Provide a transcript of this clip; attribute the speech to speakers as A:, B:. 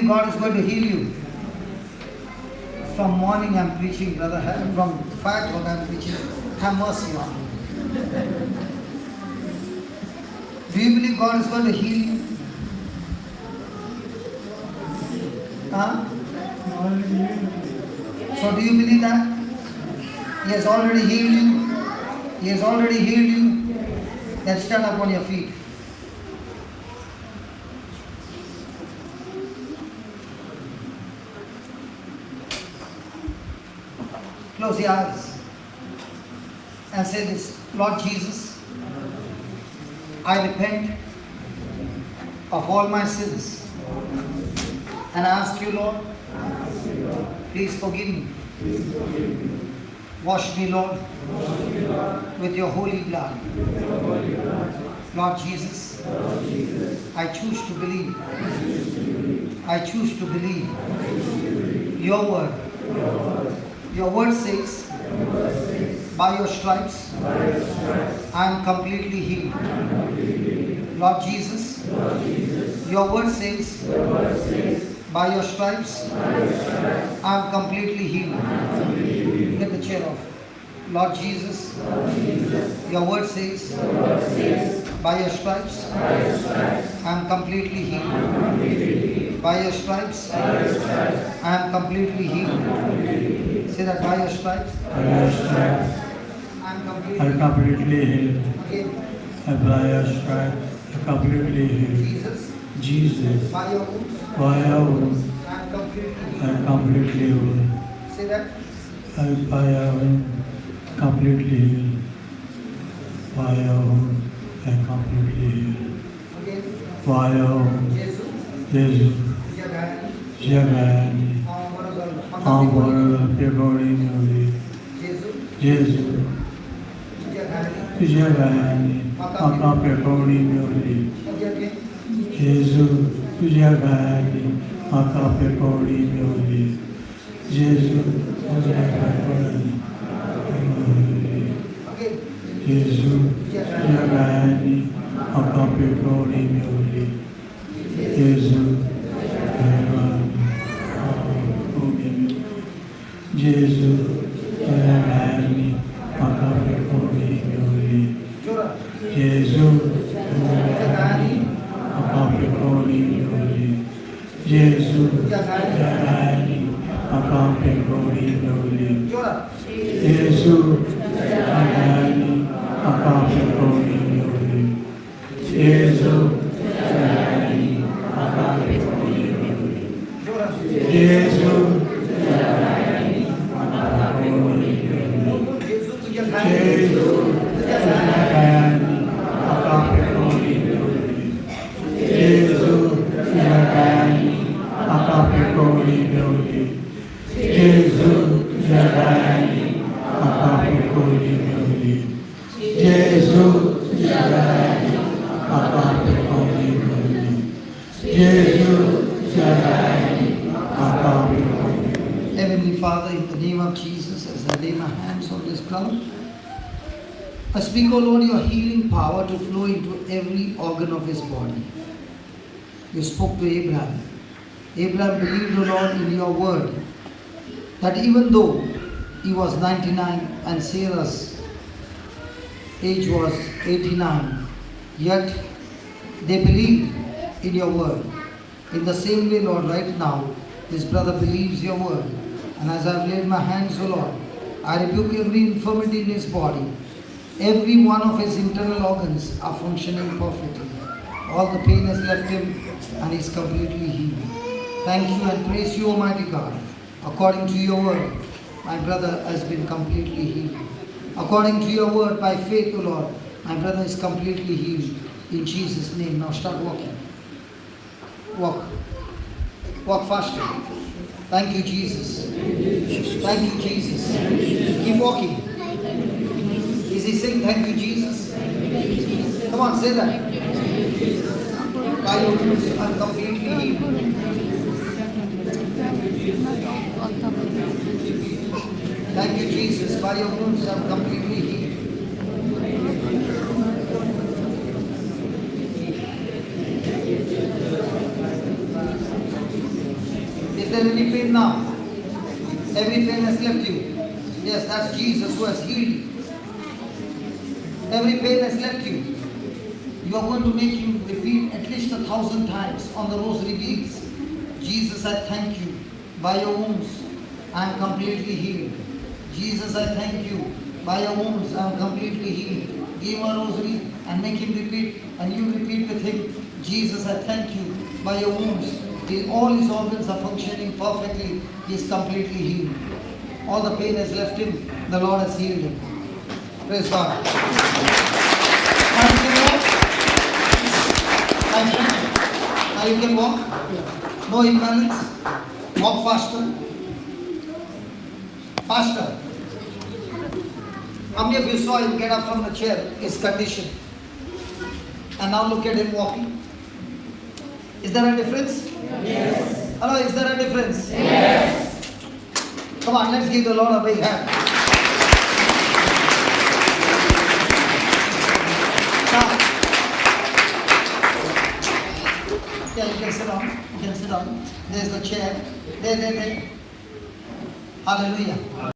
A: God is going to heal you? From morning I'm preaching, brother. From 5 o'clock I'm preaching. Have mercy on me. Do you believe God is going to heal you? Huh? So do you believe that? He has already healed you. He has already healed you. Then stand up on your feet. Close your eyes and say this. Lord Jesus, I repent of all my sins and I ask you, Lord, please forgive me. Wash me, Lord, with your holy blood. Lord Jesus, I choose to believe. I choose to believe your word. Your word says, by your stripes, I am completely healed. Lord Jesus, your word says, by your stripes, I am completely healed. Get the chair off. Lord Jesus, your word says, by your stripes, I am completely healed. By your stripes, I am completely healed. Say that, by your stripes, I am
B: completely healed.
A: Again.
B: By your stripes, I am completely healed. Jesus,
A: by your wounds,
B: I am completely healed.
A: Say that.
B: By your wounds, completely healed. By your wounds, I am completely healed. By your wounds, Jesus, Jagani, Amor, Pegori, Jesus, Jagani, Aka Pegori, Jesus, Jagani, Aka Pegori, Jesus, Jagani, Jesus, Jagani, Aka Pegori, Jesus, Jesus, Jagani, Aka Pegori, Jesus, Jagani, Aka Pegori, Jesus, Jagani, Aka Pegori, Jesus, Jagani, Aka Pegori, Jesus, Jagani, Aka Pegori, Jesus, Jagani, Aka Pegori, Jesus, Jagani, Aka Pegori, Jesus, Jagani, Aka Pegori, Jesus, Jagani, Aka Pegori, Jesus, Jagani, Aka Pegori, Jesus, Jagani, Aka Pegori.
A: Heavenly Father, in the name of Jesus, as I lay my hands on this ground, I speak, O Lord, your healing power to flow into every organ of his body. You spoke to Abraham. Abraham believed, O Lord, in your word, that even though he was 99 and Sarah's age was 89, yet they believed in your word. In the same way, Lord, right now, this brother believes your word. And as I've laid my hands, O Lord, I rebuke every infirmity in his body. Every one of his internal organs are functioning perfectly. All the pain has left him and he is completely healed. Thank you and praise you, Almighty God. According to your word, my brother has been completely healed. According to your word, by faith, O Lord, my brother is completely healed. In Jesus' name. Now start walking. Walk. Walk faster. Thank you, Jesus. Thank you, Jesus. Keep walking. Is he saying thank you, Jesus? Come on, say that. By your wounds, I'm completely healed. Thank you, Jesus. By your wounds, I'm completely healed. Is there any pain now? Every pain has left you. Yes, that's Jesus who has healed you. Every pain has left you. You are going to make him repeat at least 1,000 times on the rosary beads. Jesus, I thank you. By your wounds, I am completely healed. Jesus, I thank you. By your wounds, I am completely healed. Give him a rosary and make him repeat, and you repeat with him. Jesus, I thank you. By your wounds, all his organs are functioning perfectly. He is completely healed. All the pain has left him. The Lord has healed him. Praise God. Thank you, Lord. Thank you. Now you can walk. No imbalance. Walk faster. Faster. How many of you saw him get up from the chair? His condition. And now look at him walking. Is there a difference?
C: Yes.
A: Hello, is there a difference?
C: Yes.
A: Come on, let's give the Lord a big hand. Now, yeah, you can sit down. You can sit down. There's the chair. There. Hallelujah.